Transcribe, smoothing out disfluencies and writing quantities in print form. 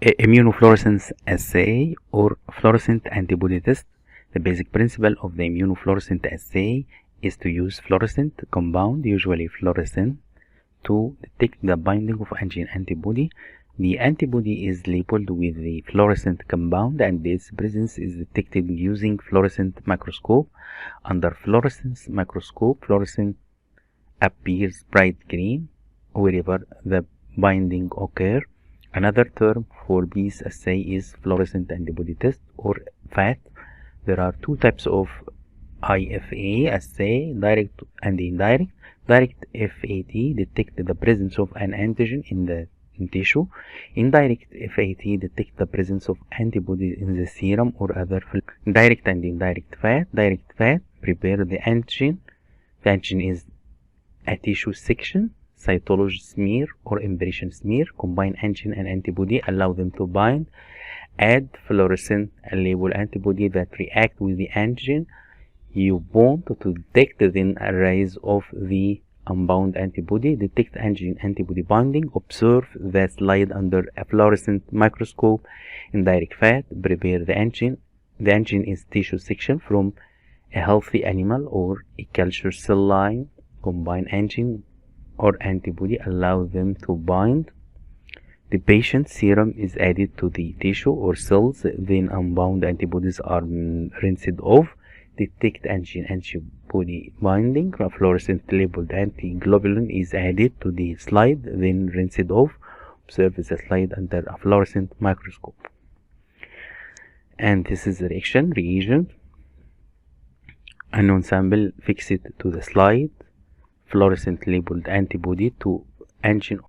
Immunofluorescence assay or fluorescent antibody test. The basic principle of the immunofluorescent assay is to use fluorescent compound, usually fluorescent, to detect the binding of antigen antibody. The antibody is labeled with the fluorescent compound and its presence is detected using fluorescent microscope. Under fluorescence microscope, fluorescent appears bright green wherever the binding occurs. Another term for this assay is fluorescent antibody test or FAT. There are two types of IFA assay, direct and indirect. Direct FAT detect the presence of an antigen in the tissue. Indirect FAT detect the presence of antibodies in the serum or other fluid. Direct and indirect FAT. Direct FAT prepare the antigen. The antigen is a tissue section, cytology smear or impression smear. Combine antigen and antibody, allow them to bind. Add fluorescent label antibody that react with the antigen you want to detect, then a rise of the unbound antibody. Detect antigen antibody binding. Observe the slide under a fluorescent microscope. Indirect FAT prepare the antigen. The antigen is tissue section from a healthy animal or a culture cell line. Combine antigen or antibody, allow them to bind. The patient's serum is added to the tissue or cells, then unbound antibodies are rinsed off. Detect antigen antibody binding. A fluorescent labeled antiglobulin is added to the slide, then rinsed off. Observe the slide under a fluorescent microscope. And this is the reagent. Unknown sample fixed to the slide. Fluorescent labeled antibody to antigen